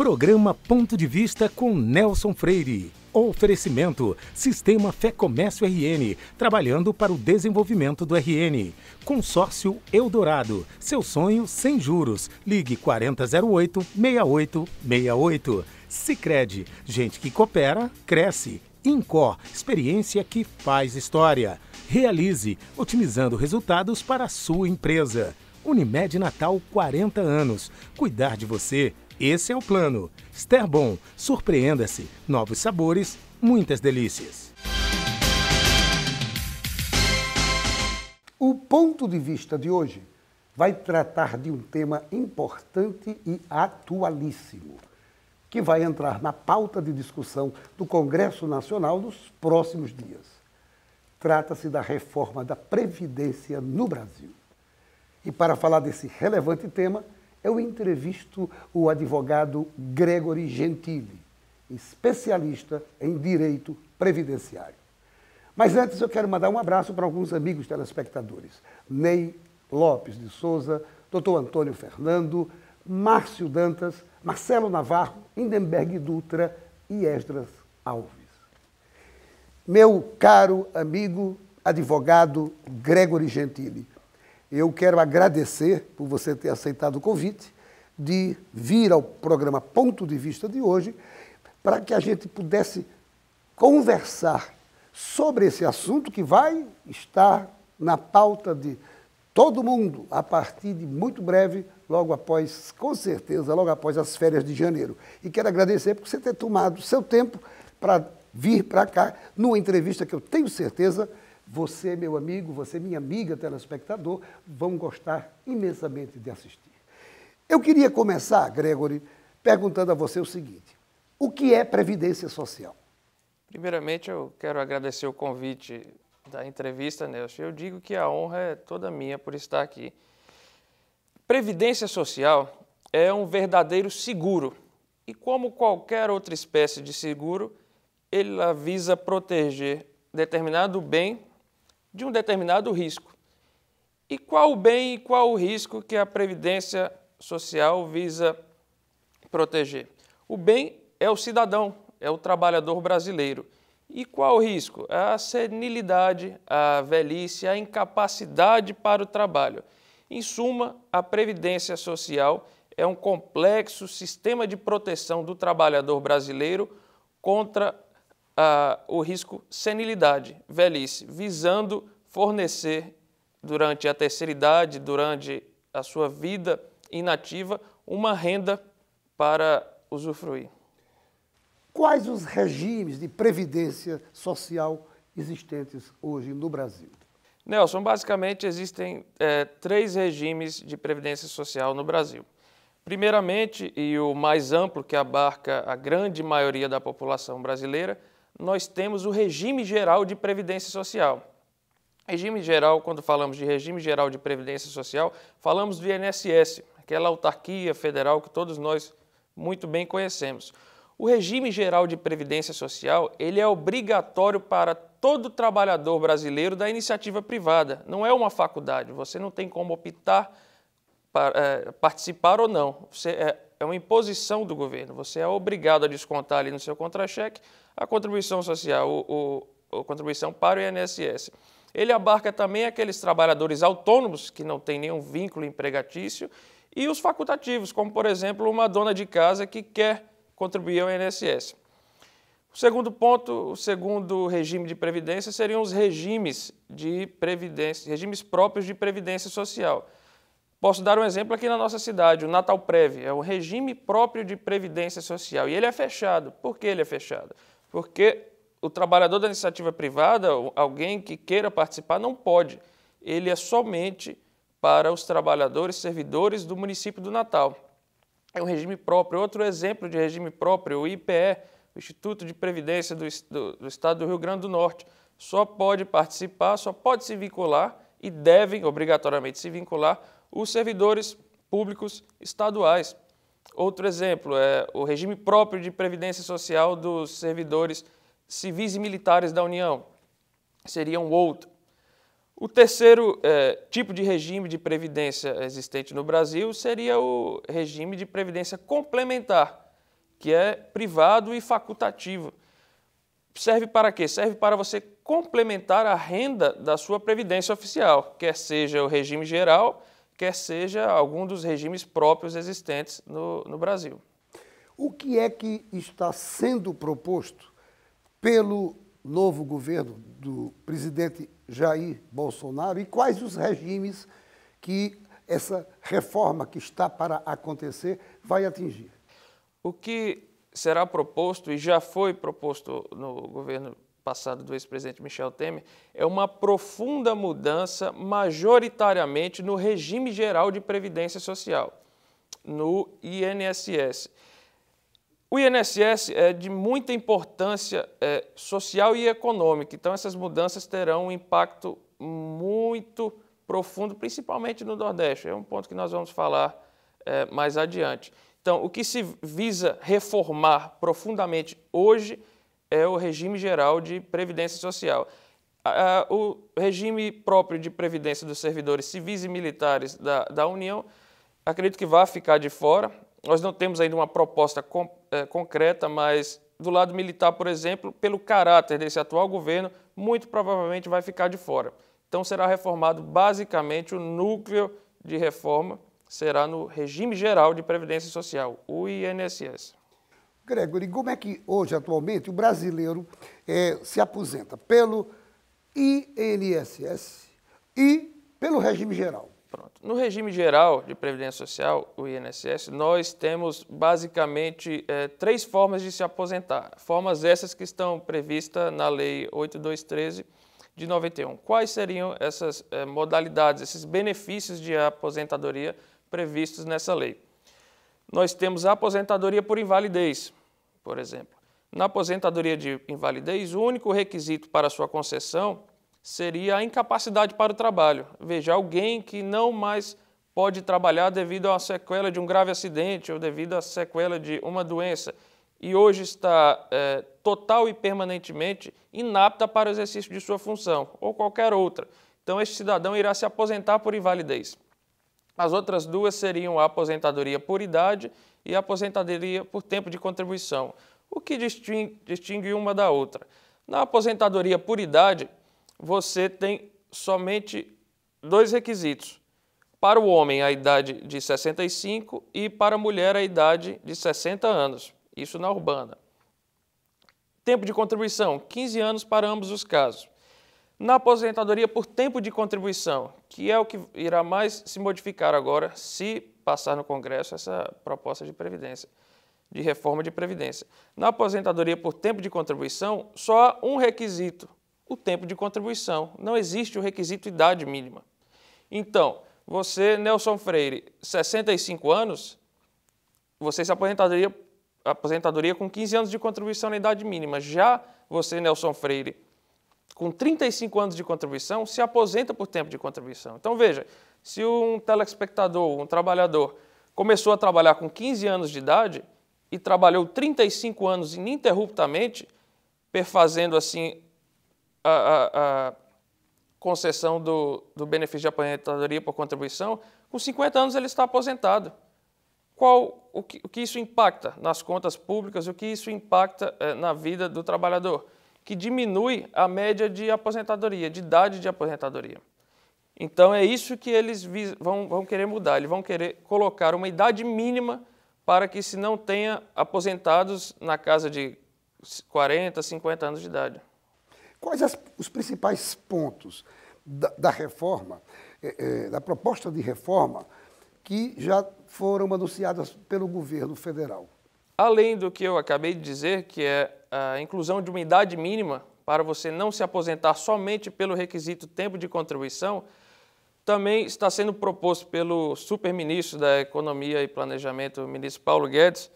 Programa Ponto de Vista com Nelson Freire. Oferecimento: Sistema Fé Comércio RN, trabalhando para o desenvolvimento do RN. Consórcio Eldorado, seu sonho sem juros. Ligue 4008-6868. Sicredi, gente que coopera, cresce. Incor, experiência que faz história. Realize, otimizando resultados para a sua empresa. Unimed Natal, 40 anos. Cuidar de você, esse é o plano. Sterbon, surpreenda-se. Novos sabores, muitas delícias. O ponto de vista de hoje vai tratar de um tema importante e atualíssimo, que vai entrar na pauta de discussão do Congresso Nacional nos próximos dias. Trata-se da reforma da Previdência no Brasil. E para falar desse relevante tema, eu entrevisto o advogado Gregory Gentili, especialista em direito previdenciário. Mas antes eu quero mandar um abraço para alguns amigos telespectadores. Ney Lopes de Souza, Dr. Antônio Fernando, Márcio Dantas, Marcelo Navarro, Hindenberg Dutra e Esdras Alves. Meu caro amigo advogado Gregory Gentili, eu quero agradecer por você ter aceitado o convite de vir ao programa Ponto de Vista de hoje para que a gente pudesse conversar sobre esse assunto que vai estar na pauta de todo mundo a partir de muito breve, logo após, com certeza, logo após as férias de janeiro. E quero agradecer por você ter tomado seu tempo para vir para cá numa entrevista que eu tenho certeza você, meu amigo, você, minha amiga telespectador, vão gostar imensamente de assistir. Eu queria começar, Gregory, perguntando a você o seguinte: o que é Previdência Social? Primeiramente, eu quero agradecer o convite da entrevista, Nelson. Eu digo que a honra é toda minha por estar aqui. Previdência Social é um verdadeiro seguro e, como qualquer outra espécie de seguro, ele visa proteger determinado bem de um determinado risco. E qual o bem e qual o risco que a Previdência Social visa proteger? O bem é o cidadão, é o trabalhador brasileiro. E qual o risco? A senilidade, a velhice, a incapacidade para o trabalho. Em suma, a Previdência Social é um complexo sistema de proteção do trabalhador brasileiro contra o risco senilidade, velhice, visando fornecer durante a terceira idade, durante a sua vida inativa, uma renda para usufruir. Quais os regimes de previdência social existentes hoje no Brasil? Nelson, basicamente existem 3 regimes de previdência social no Brasil. Primeiramente, e o mais amplo, que abarca a grande maioria da população brasileira, nós temos o Regime Geral de Previdência Social. Regime geral, quando falamos de Regime Geral de Previdência Social, falamos do INSS, aquela autarquia federal que todos nós muito bem conhecemos. O Regime Geral de Previdência Social, ele é obrigatório para todo trabalhador brasileiro da iniciativa privada. Não é uma faculdade, você não tem como optar para participar ou não. É uma imposição do governo, você é obrigado a descontar ali no seu contra-cheque a contribuição social, a contribuição para o INSS. Ele abarca também aqueles trabalhadores autônomos que não têm nenhum vínculo empregatício e os facultativos, como, por exemplo, uma dona de casa que quer contribuir ao INSS. O segundo ponto, o segundo regime de previdência seriam os regimes de previdência, regimes próprios de previdência social. Posso dar um exemplo aqui na nossa cidade, o Natalprev, é um regime próprio de previdência social e ele é fechado. Por que ele é fechado? Porque o trabalhador da iniciativa privada, alguém que queira participar, não pode. Ele é somente para os trabalhadores servidores do município do Natal. É um regime próprio. Outro exemplo de regime próprio, o IPE, o Instituto de Previdência do Estado do Rio Grande do Norte, só pode participar, só pode se vincular e devem obrigatoriamente se vincular os servidores públicos estaduais. Outro exemplo é o regime próprio de previdência social dos servidores civis e militares da União. Seria um outro. O terceiro tipo de regime de previdência existente no Brasil seria o regime de previdência complementar. que é privado e facultativo. Serve para quê? Serve para você complementar a renda da sua previdência oficial, quer seja o regime geral, quer seja algum dos regimes próprios existentes no Brasil. O que é que está sendo proposto pelo novo governo do presidente Jair Bolsonaro e quais os regimes que essa reforma que está para acontecer vai atingir? O que será proposto e já foi proposto no governo passado do ex-presidente Michel Temer é uma profunda mudança majoritariamente no regime geral de previdência social, no INSS. O INSS é de muita importância social e econômica, então essas mudanças terão um impacto muito profundo, principalmente no Nordeste. É um ponto que nós vamos falar mais adiante. Então, o que se visa reformar profundamente hoje é o regime geral de previdência social. O regime próprio de previdência dos servidores civis e militares da União, acredito que vai ficar de fora. Nós não temos ainda uma proposta concreta, mas do lado militar, por exemplo, pelo caráter desse atual governo, muito provavelmente vai ficar de fora. Então, será reformado basicamente o núcleo de reforma, será no regime geral de previdência social, o INSS. Gregory, como é que hoje, atualmente, o brasileiro se aposenta? Pelo INSS e pelo regime geral? Pronto. No regime geral de previdência social, o INSS, nós temos basicamente 3 formas de se aposentar. Formas essas que estão previstas na Lei 8213 de 91. Quais seriam essas modalidades, esses benefícios de aposentadoria previstos nessa lei? Nós temos a aposentadoria por invalidez, por exemplo. Na aposentadoria de invalidez, o único requisito para sua concessão seria a incapacidade para o trabalho. Veja, alguém que não mais pode trabalhar devido a uma sequela de um grave acidente ou devido à sequela de uma doença e hoje está total e permanentemente inapta para o exercício de sua função ou qualquer outra. Então, este cidadão irá se aposentar por invalidez. As outras 2 seriam a aposentadoria por idade e a aposentadoria por tempo de contribuição. O que distingue uma da outra? Na aposentadoria por idade, você tem somente 2 requisitos. Para o homem, a idade de 65 e para a mulher, a idade de 60 anos. Isso na urbana. Tempo de contribuição, 15 anos para ambos os casos. Na aposentadoria por tempo de contribuição, que é o que irá mais se modificar agora, se passar no Congresso essa proposta de previdência, de reforma de previdência. Na aposentadoria por tempo de contribuição, só há um requisito, o tempo de contribuição. Não existe o requisito idade mínima. Então, você, Nelson Freire, 65 anos, você se aposentadoria com 15 anos de contribuição na idade mínima. Já você, Nelson Freire, com 35 anos de contribuição, se aposenta por tempo de contribuição. Então, veja, se um telespectador, um trabalhador, começou a trabalhar com 15 anos de idade e trabalhou 35 anos ininterruptamente, perfazendo assim a concessão do benefício de aposentadoria por contribuição, com 50 anos ele está aposentado. O que isso impacta nas contas públicas, o que isso impacta na vida do trabalhador? Que diminui a média de aposentadoria, de idade de aposentadoria. Então, é isso que eles vão querer mudar. Eles vão querer colocar uma idade mínima para que se não tenha aposentados na casa de 40, 50 anos de idade. Quais os principais pontos da reforma, da proposta de reforma, que já foram anunciadas pelo governo federal? Além do que eu acabei de dizer, que é a inclusão de uma idade mínima para você não se aposentar somente pelo requisito tempo de contribuição, também está sendo proposto pelo superministro da Economia e Planejamento, o ministro Paulo Guedes,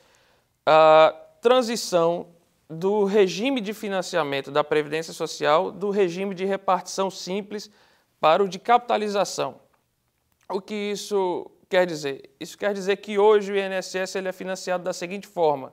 a transição do regime de financiamento da Previdência Social do regime de repartição simples para o de capitalização. O que isso quer dizer? Isso quer dizer que hoje o INSS ele é financiado da seguinte forma: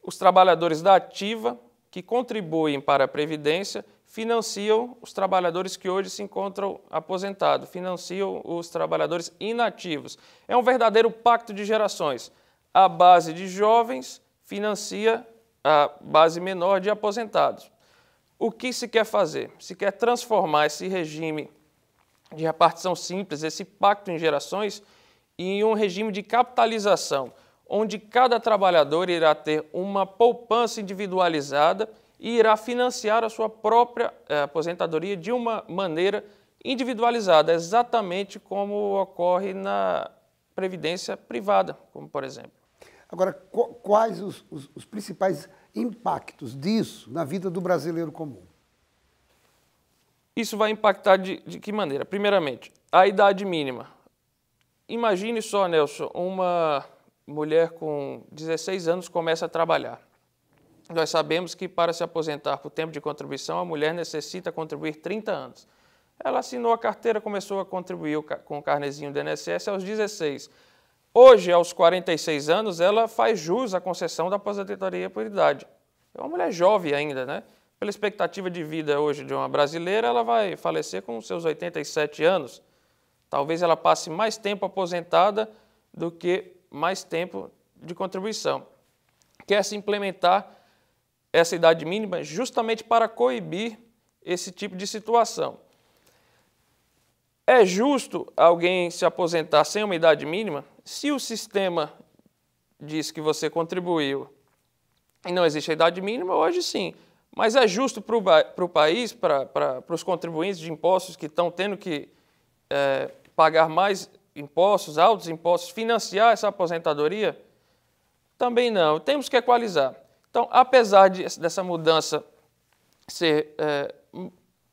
os trabalhadores da ativa, que contribuem para a Previdência, financiam os trabalhadores que hoje se encontram aposentados, financiam os trabalhadores inativos. É um verdadeiro pacto de gerações. A base de jovens financia a base menor de aposentados. O que se quer fazer? Se quer transformar esse regime de repartição simples, esse pacto em gerações, em um regime de capitalização, onde cada trabalhador irá ter uma poupança individualizada e irá financiar a sua própria aposentadoria de uma maneira individualizada, exatamente como ocorre na previdência privada, como por exemplo. Agora, quais os principais impactos disso na vida do brasileiro comum? Isso vai impactar de que maneira? Primeiramente, a idade mínima. Imagine só, Nelson, uma mulher com 16 anos começa a trabalhar. Nós sabemos que para se aposentar por tempo de contribuição, a mulher necessita contribuir 30 anos. Ela assinou a carteira, começou a contribuir com o carnezinho do INSS aos 16. Hoje, aos 46 anos, ela faz jus à concessão da aposentadoria por idade. É uma mulher jovem ainda, né? Pela expectativa de vida hoje de uma brasileira, ela vai falecer com seus 87 anos. Talvez ela passe mais tempo aposentada do que mais tempo de contribuição. Quer-se implementar essa idade mínima justamente para coibir esse tipo de situação. É justo alguém se aposentar sem uma idade mínima? Se o sistema diz que você contribuiu e não existe a idade mínima, hoje sim. Mas é justo para o país, para os contribuintes de impostos que estão tendo que pagar mais impostos, altos impostos, financiar essa aposentadoria? Também não. Temos que equalizar. Então, apesar dessa mudança ser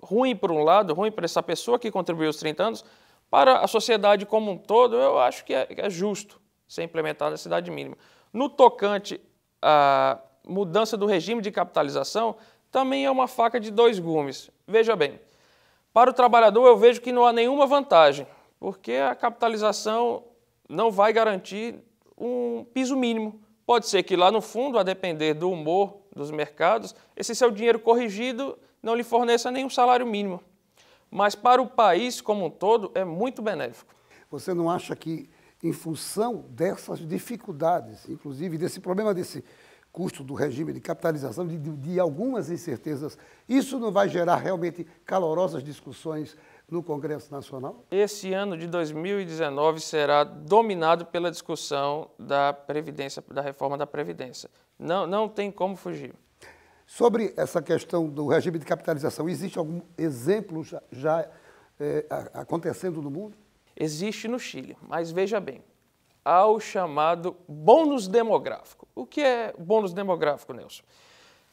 ruim por um lado, ruim para essa pessoa que contribuiu os 30 anos, para a sociedade como um todo, eu acho que é justo ser implementada a idade mínima. No tocante à mudança do regime de capitalização, também é uma faca de dois gumes. Veja bem, para o trabalhador eu vejo que não há nenhuma vantagem, porque a capitalização não vai garantir um piso mínimo. Pode ser que lá no fundo, a depender do humor dos mercados, esse seu dinheiro corrigido não lhe forneça nenhum salário mínimo. Mas para o país como um todo é muito benéfico. Você não acha que, em função dessas dificuldades, inclusive desse problema desse custo do regime de capitalização, de algumas incertezas, isso não vai gerar realmente calorosas discussões no Congresso Nacional? Esse ano de 2019 será dominado pela discussão da Previdência, da reforma da Previdência. Não tem como fugir. Sobre essa questão do regime de capitalização, existe algum exemplo já acontecendo no mundo? Existe no Chile, mas veja bem, há o chamado bônus demográfico. O que é bônus demográfico, Nelson?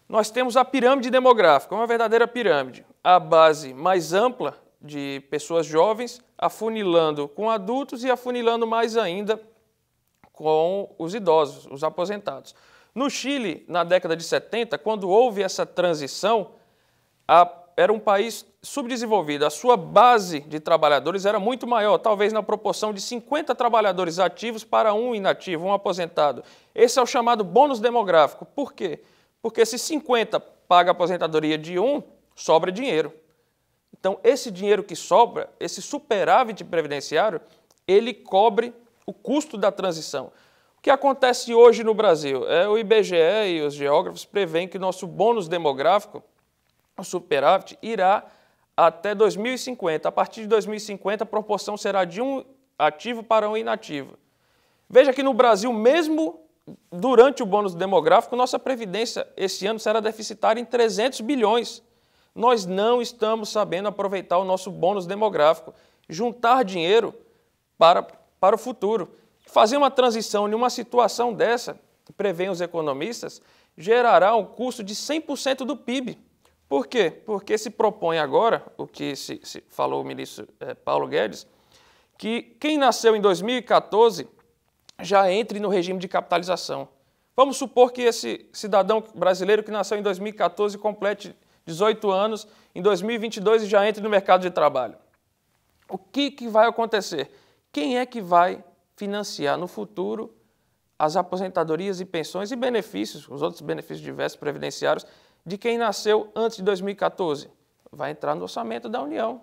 Nós temos a pirâmide demográfica, uma verdadeira pirâmide. A base mais ampla de pessoas jovens, afunilando com adultos e afunilando mais ainda com os idosos, os aposentados. No Chile, na década de 70, quando houve essa transição, era um país subdesenvolvido. A sua base de trabalhadores era muito maior, talvez na proporção de 50 trabalhadores ativos para um inativo, um aposentado. Esse é o chamado bônus demográfico. Por quê? Porque se 50 paga a aposentadoria de um, sobra dinheiro. Então, esse dinheiro que sobra, esse superávit previdenciário, ele cobre o custo da transição. O que acontece hoje no Brasil? O IBGE e os geógrafos preveem que nosso bônus demográfico, o superávit, irá até 2050. A partir de 2050, a proporção será de um ativo para um inativo. Veja que no Brasil, mesmo durante o bônus demográfico, nossa previdência esse ano será deficitária em 300 bilhões. Nós não estamos sabendo aproveitar o nosso bônus demográfico, juntar dinheiro para o futuro. Fazer uma transição em uma situação dessa, que prevêem os economistas, gerará um custo de 100% do PIB. Por quê? Porque se propõe agora, o que se falou o ministro Paulo Guedes, que quem nasceu em 2014 já entre no regime de capitalização. Vamos supor que esse cidadão brasileiro que nasceu em 2014 complete 18 anos, em 2022 e já entre no mercado de trabalho. O que vai acontecer? Quem é que vai financiar no futuro as aposentadorias e pensões e benefícios, os outros benefícios diversos previdenciários, de quem nasceu antes de 2014? Vai entrar no orçamento da União.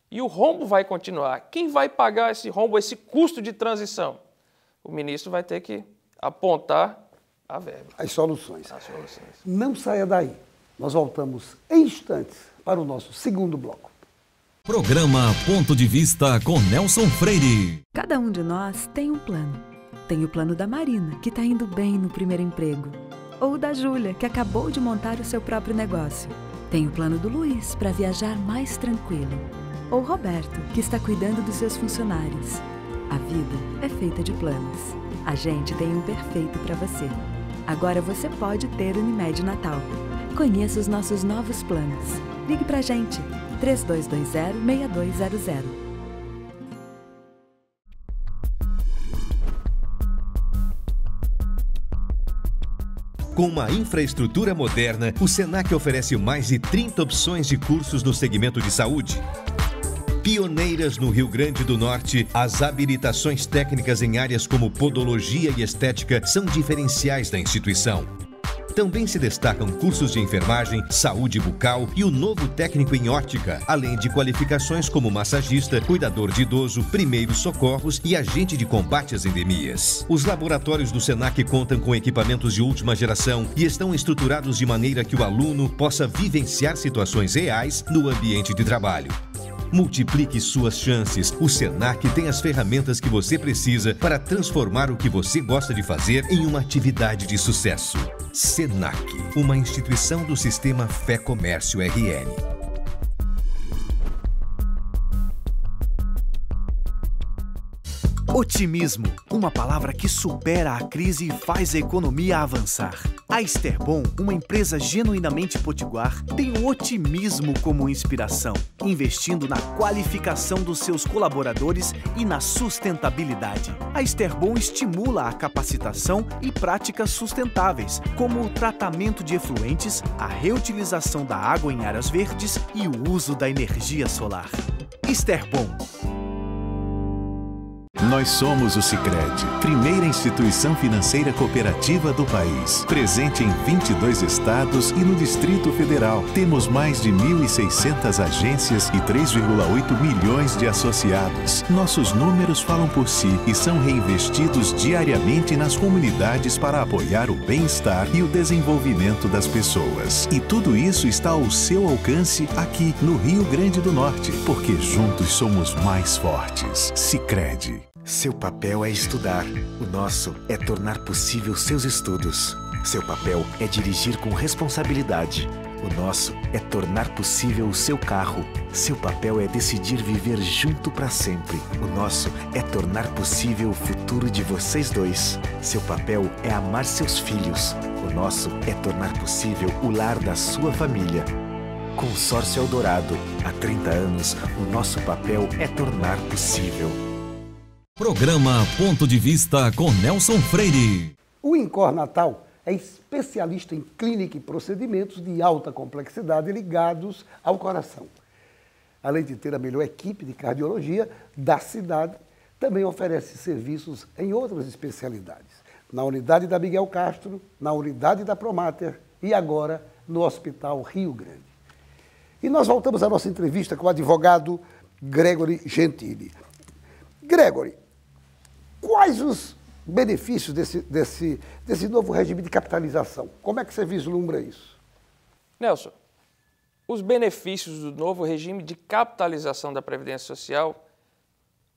E o rombo vai continuar. Quem vai pagar esse rombo, esse custo de transição? O ministro vai ter que apontar a verba. As soluções. As soluções. Não saia daí. Nós voltamos em instantes para o nosso segundo bloco. Programa Ponto de Vista com Nelson Freire. Cada um de nós tem um plano. Tem o plano da Marina, que está indo bem no primeiro emprego. Ou da Júlia, que acabou de montar o seu próprio negócio. Tem o plano do Luiz, para viajar mais tranquilo. Ou Roberto, que está cuidando dos seus funcionários. A vida é feita de planos. A gente tem um perfeito para você. Agora você pode ter Unimed Natal. Conheça os nossos novos planos. Ligue pra gente, 3220-6200. Com uma infraestrutura moderna, o Senac oferece mais de 30 opções de cursos no segmento de saúde. Pioneiras no Rio Grande do Norte, as habilitações técnicas em áreas como podologia e estética são diferenciais da instituição. Também se destacam cursos de enfermagem, saúde bucal e o novo técnico em ótica, além de qualificações como massagista, cuidador de idoso, primeiros socorros e agente de combate às endemias. Os laboratórios do Senac contam com equipamentos de última geração e estão estruturados de maneira que o aluno possa vivenciar situações reais no ambiente de trabalho. Multiplique suas chances. O Senac tem as ferramentas que você precisa para transformar o que você gosta de fazer em uma atividade de sucesso. Senac, uma instituição do Sistema Fé Comércio RN. Otimismo, uma palavra que supera a crise e faz a economia avançar. A Esterbom, uma empresa genuinamente potiguar, tem o otimismo como inspiração, investindo na qualificação dos seus colaboradores e na sustentabilidade. A Esterbom estimula a capacitação e práticas sustentáveis, como o tratamento de efluentes, a reutilização da água em áreas verdes e o uso da energia solar. Esterbom. Nós somos o Sicredi, primeira instituição financeira cooperativa do país. Presente em 22 estados e no Distrito Federal. Temos mais de 1.600 agências e 3,8 milhões de associados. Nossos números falam por si e são reinvestidos diariamente nas comunidades para apoiar o bem-estar e o desenvolvimento das pessoas. E tudo isso está ao seu alcance aqui no Rio Grande do Norte, porque juntos somos mais fortes. Sicredi. Seu papel é estudar. O nosso é tornar possível seus estudos. Seu papel é dirigir com responsabilidade. O nosso é tornar possível o seu carro. Seu papel é decidir viver junto para sempre. O nosso é tornar possível o futuro de vocês dois. Seu papel é amar seus filhos. O nosso é tornar possível o lar da sua família. Consórcio Eldorado. Há 30 anos, o nosso papel é tornar possível. Programa Ponto de Vista com Nelson Freire. O INCOR Natal é especialista em clínica e procedimentos de alta complexidade ligados ao coração. Além de ter a melhor equipe de cardiologia da cidade, também oferece serviços em outras especialidades. Na unidade da Miguel Castro, na unidade da Promater e agora no Hospital Rio Grande. E nós voltamos à nossa entrevista com o advogado Gregory Gentili. Gregory, quais os benefícios desse novo regime de capitalização? Como é que você vislumbra isso? Nelson, os benefícios do novo regime de capitalização da Previdência Social,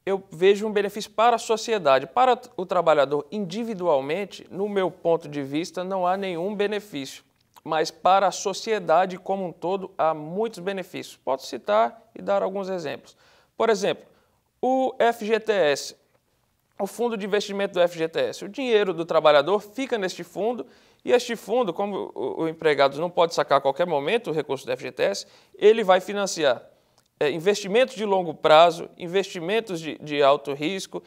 eu vejo um benefício para a sociedade. Para o trabalhador individualmente, no meu ponto de vista, não há nenhum benefício. Mas para a sociedade como um todo, há muitos benefícios. Posso citar e dar alguns exemplos. Por exemplo, o FGTS, o fundo de investimento do FGTS. O dinheiro do trabalhador fica neste fundo e este fundo, como o empregado não pode sacar a qualquer momento o recurso do FGTS, ele vai financiar investimentos de longo prazo, investimentos de alto risco,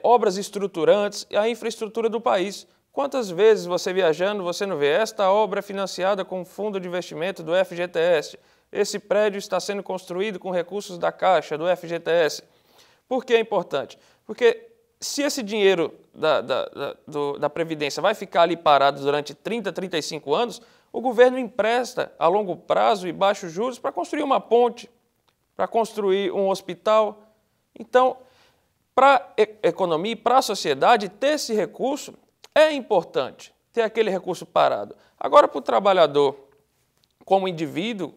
obras estruturantes e a infraestrutura do país. Quantas vezes você viajando, você não vê esta obra financiada com o fundo de investimento do FGTS? Esse prédio está sendo construído com recursos da Caixa, do FGTS. Por que é importante? Porque se esse dinheiro da Previdência vai ficar ali parado durante 30, 35 anos, o governo empresta a longo prazo e baixos juros para construir uma ponte, para construir um hospital. Então, para a economia e para a sociedade, ter esse recurso é importante. ter aquele recurso parado. Agora, para o trabalhador, como indivíduo,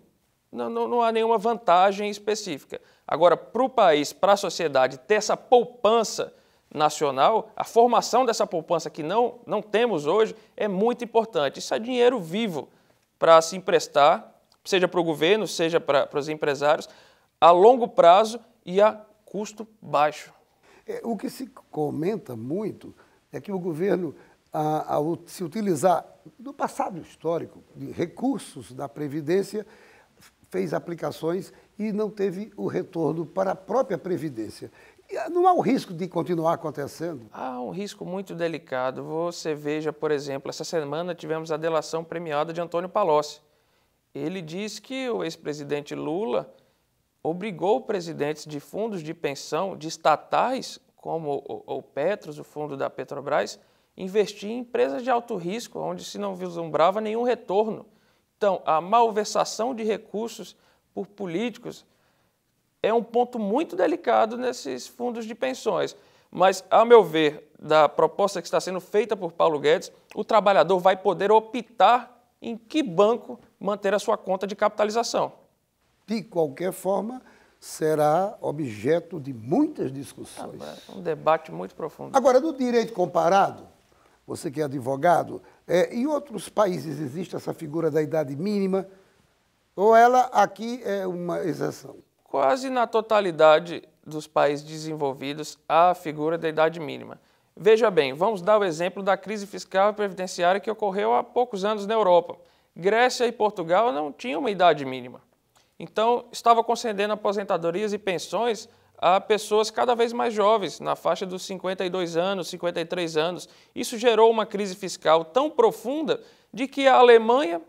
não há nenhuma vantagem específica. Agora, para o país, para a sociedade, ter essa poupança nacional, a formação dessa poupança que não temos hoje, é muito importante. Isso é dinheiro vivo para se emprestar, seja para o governo, seja para os empresários, a longo prazo e a custo baixo. O que se comenta muito é que o governo, ao se utilizar do passado histórico de recursos da Previdência, fez aplicações e não teve o retorno para a própria Previdência. Não há o risco de continuar acontecendo? Há um risco muito delicado. Você veja, por exemplo, essa semana tivemos a delação premiada de Antônio Palocci. Ele diz que o ex-presidente Lula obrigou presidentes de fundos de pensão, de estatais, como o Petros, o fundo da Petrobras, a investir em empresas de alto risco, onde se não vislumbrava nenhum retorno. Então, a malversação de recursos por políticos é um ponto muito delicado nesses fundos de pensões. Mas, a meu ver, da proposta que está sendo feita por Paulo Guedes, o trabalhador vai poder optar em que banco manter a sua conta de capitalização. De qualquer forma, será objeto de muitas discussões. É um debate muito profundo. Agora, no direito comparado, você que é advogado, em outros países existe essa figura da idade mínima, ou ela aqui é uma exceção? Quase na totalidade dos países desenvolvidos há a figura da idade mínima. Veja bem, vamos dar o exemplo da crise fiscal e previdenciária que ocorreu há poucos anos na Europa. Grécia e Portugal não tinham uma idade mínima. Então, estava concedendo aposentadorias e pensões a pessoas cada vez mais jovens, na faixa dos 52 anos, 53 anos. Isso gerou uma crise fiscal tão profunda de que a Alemanha,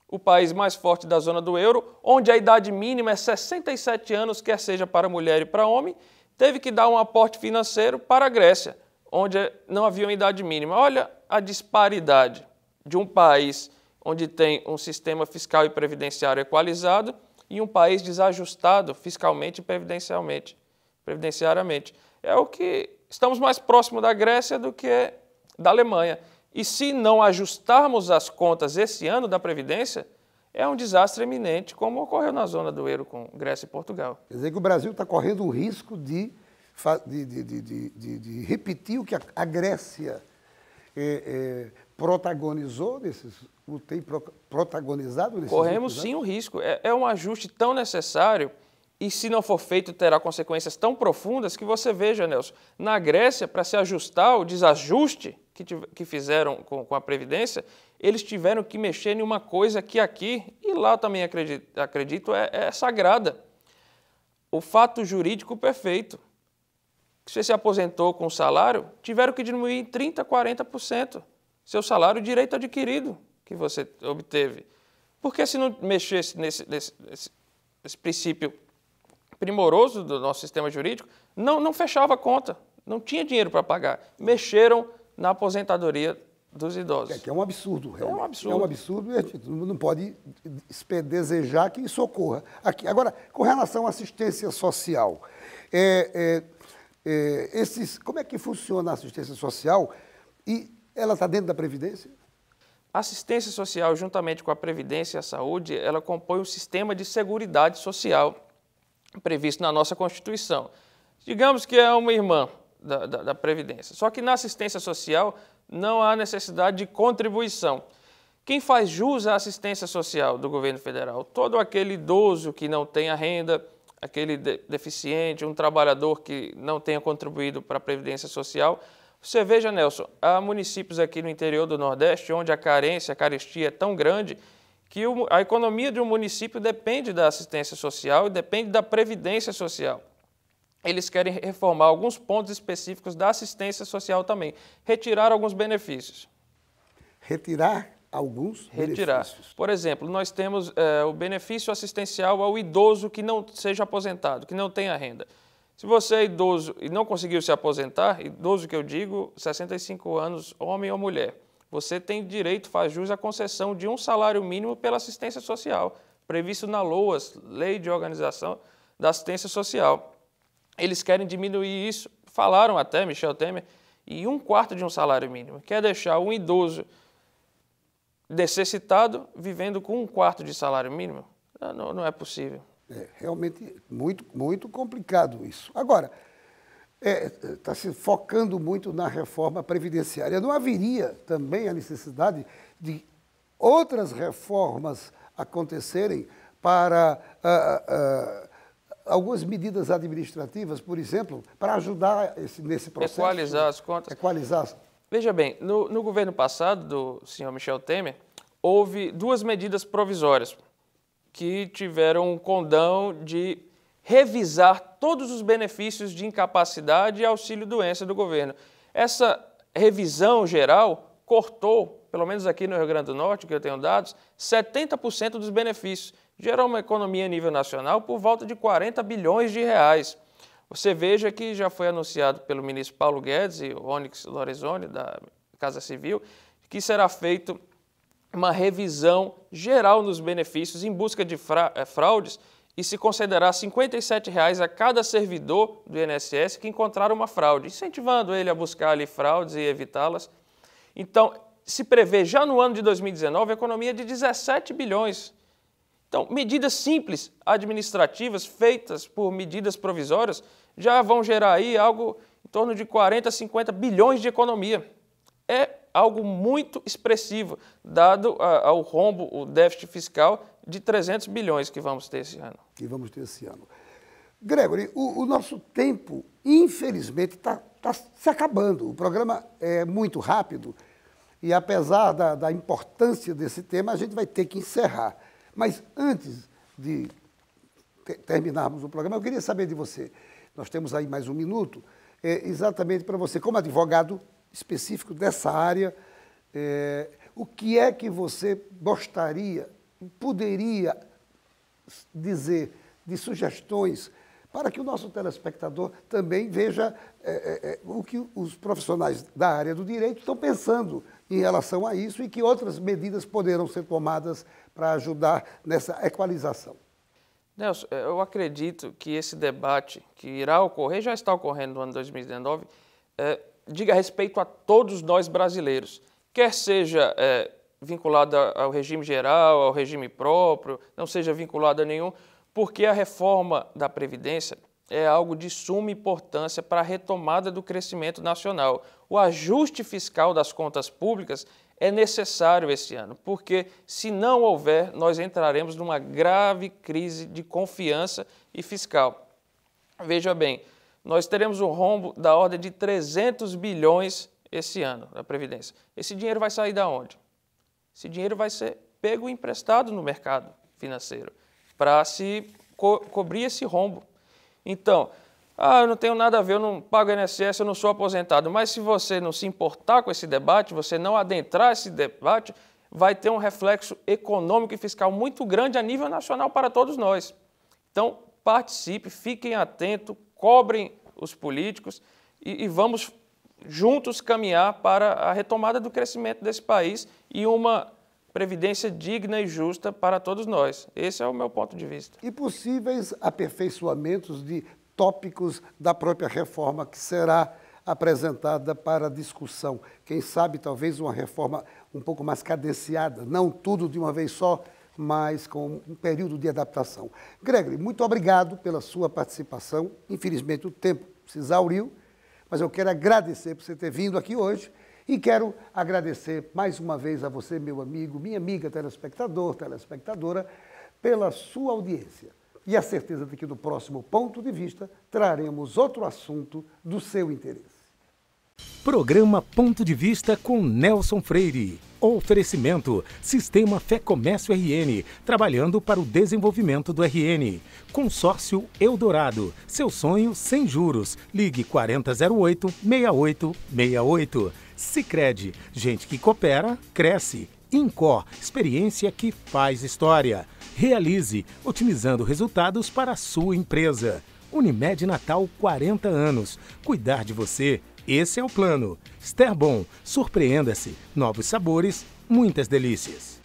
o país mais forte da zona do euro, onde a idade mínima é 67 anos, quer seja para mulher e para homem, teve que dar um aporte financeiro para a Grécia, onde não havia uma idade mínima. Olha a disparidade de um país onde tem um sistema fiscal e previdenciário equalizado e um país desajustado fiscalmente e previdenciariamente. É o que estamos mais próximos da Grécia do que da Alemanha. E se não ajustarmos as contas esse ano da Previdência, é um desastre iminente, como ocorreu na zona do euro com Grécia e Portugal. Quer dizer que o Brasil está correndo o risco de repetir o que a Grécia protagonizou, tem protagonizado nesses Corremos sim o risco. É um ajuste tão necessário e, se não for feito, terá consequências tão profundas que você veja, Nelson, na Grécia, para se ajustar o desajuste que fizeram com a Previdência, eles tiveram que mexer em uma coisa que aqui, e lá também acredito, é sagrada. O fato jurídico perfeito. Você se aposentou com salário, tiveram que diminuir em 30%, 40% seu salário, direito adquirido que você obteve. Porque se não mexesse nesse princípio primoroso do nosso sistema jurídico, não fechava a conta, não tinha dinheiro para pagar. Mexeram na aposentadoria dos idosos. Que é um absurdo, realmente. É um absurdo. É um absurdo e a gente não pode desejar que isso ocorra aqui. Agora, com relação à assistência social, como é que funciona a assistência social e ela está dentro da Previdência? A assistência social, juntamente com a Previdência e a Saúde, ela compõe um sistema de seguridade social previsto na nossa Constituição. Digamos que é uma irmã da Previdência, só que na assistência social não há necessidade de contribuição. Quem faz jus à assistência social do governo federal? Todo aquele idoso que não tenha renda, aquele deficiente, um trabalhador que não tenha contribuído para a Previdência Social. Você veja, Nelson, há municípios aqui no interior do Nordeste onde a carestia é tão grande que a economia de um município depende da assistência social e depende da Previdência Social. Eles querem reformar alguns pontos específicos da assistência social também, retirar alguns benefícios. Retirar alguns benefícios? Por exemplo, nós temos o benefício assistencial ao idoso que não seja aposentado, que não tenha renda. Se você é idoso e não conseguiu se aposentar, idoso que eu digo, 65 anos, homem ou mulher, você tem direito, faz jus à concessão de um salário mínimo pela assistência social, previsto na LOAS, Lei de Organização da Assistência Social. Eles querem diminuir isso, falaram até, Michel Temer, em 1/4 de um salário mínimo. Quer deixar um idoso necessitado vivendo com 1/4 de salário mínimo? Não é possível. É realmente muito complicado isso. Agora, está se focando muito na reforma previdenciária. Não haveria também a necessidade de outras reformas acontecerem para algumas medidas administrativas, por exemplo, para ajudar nesse processo? Equalizar as contas. Equalizar. Veja bem, no governo passado do senhor Michel Temer, houve 2 medidas provisórias que tiveram um condão de revisar todos os benefícios de incapacidade e auxílio-doença do governo. Essa revisão geral cortou, pelo menos aqui no Rio Grande do Norte, que eu tenho dados, 70% dos benefícios. Gerou uma economia a nível nacional por volta de 40 bilhões de reais. Você veja que já foi anunciado pelo ministro Paulo Guedes e o Onyx Lorenzoni, da Casa Civil, que será feito uma revisão geral nos benefícios em busca de fraudes e se considerar R$ 57,00 a cada servidor do INSS que encontrar uma fraude, incentivando ele a buscar ali fraudes e evitá-las. Então, se prevê já no ano de 2019 a economia de 17 bilhões. Então, medidas simples, administrativas, feitas por medidas provisórias, já vão gerar aí algo em torno de 40, 50 bilhões de economia. É algo muito expressivo, dado ao rombo, o déficit fiscal de 300 bilhões que vamos ter esse ano. Gregory, o nosso tempo, infelizmente, está se acabando. O programa é muito rápido e, apesar da importância desse tema, a gente vai ter que encerrar. Mas antes de terminarmos o programa, eu queria saber de você, nós temos aí mais 1 minuto, exatamente para você, como advogado específico dessa área, o que é que você gostaria, poderia dizer de sugestões para que o nosso telespectador também veja o que os profissionais da área do direito estão pensando em relação a isso e que outras medidas poderão ser tomadas para ajudar nessa equalização. Nelson, eu acredito que esse debate que irá ocorrer, já está ocorrendo no ano 2019, diga respeito a todos nós brasileiros, quer seja vinculado ao regime geral, ao regime próprio, não seja vinculado a nenhum, porque a reforma da Previdência é algo de suma importância para a retomada do crescimento nacional. O ajuste fiscal das contas públicas é necessário esse ano, porque se não houver, nós entraremos numa grave crise de confiança e fiscal. Veja bem, nós teremos um rombo da ordem de 300 bilhões esse ano na Previdência. Esse dinheiro vai sair da onde? Esse dinheiro vai ser pego e emprestado no mercado financeiro para se cobrir esse rombo. Então, eu não tenho nada a ver, eu não pago INSS, eu não sou aposentado. Mas se você não se importar com esse debate, você não adentrar esse debate, vai ter um reflexo econômico e fiscal muito grande a nível nacional para todos nós. Então, participe, fiquem atentos, cobrem os políticos e vamos juntos caminhar para a retomada do crescimento desse país e uma previdência digna e justa para todos nós. Esse é o meu ponto de vista. E possíveis aperfeiçoamentos de tópicos da própria reforma que será apresentada para discussão. Quem sabe, talvez, uma reforma um pouco mais cadenciada, não tudo de uma vez só, mas com um período de adaptação. Gregory, muito obrigado pela sua participação. Infelizmente, o tempo se exauriu, mas eu quero agradecer por você ter vindo aqui hoje e quero agradecer mais uma vez a você, meu amigo, minha amiga telespectador, telespectadora, pela sua audiência. E a certeza de que no próximo Ponto de Vista traremos outro assunto do seu interesse. Programa Ponto de Vista com Nelson Freire. Oferecimento: Sistema Fé Comércio RN, trabalhando para o desenvolvimento do RN. Consórcio Eldorado, seu sonho sem juros. Ligue 4008-6868. Sicredi, gente que coopera, cresce. Incor, experiência que faz história. Realize, otimizando resultados para a sua empresa. Unimed Natal, 40 anos. Cuidar de você, esse é o plano. Esterbon, surpreenda-se. Novos sabores, muitas delícias.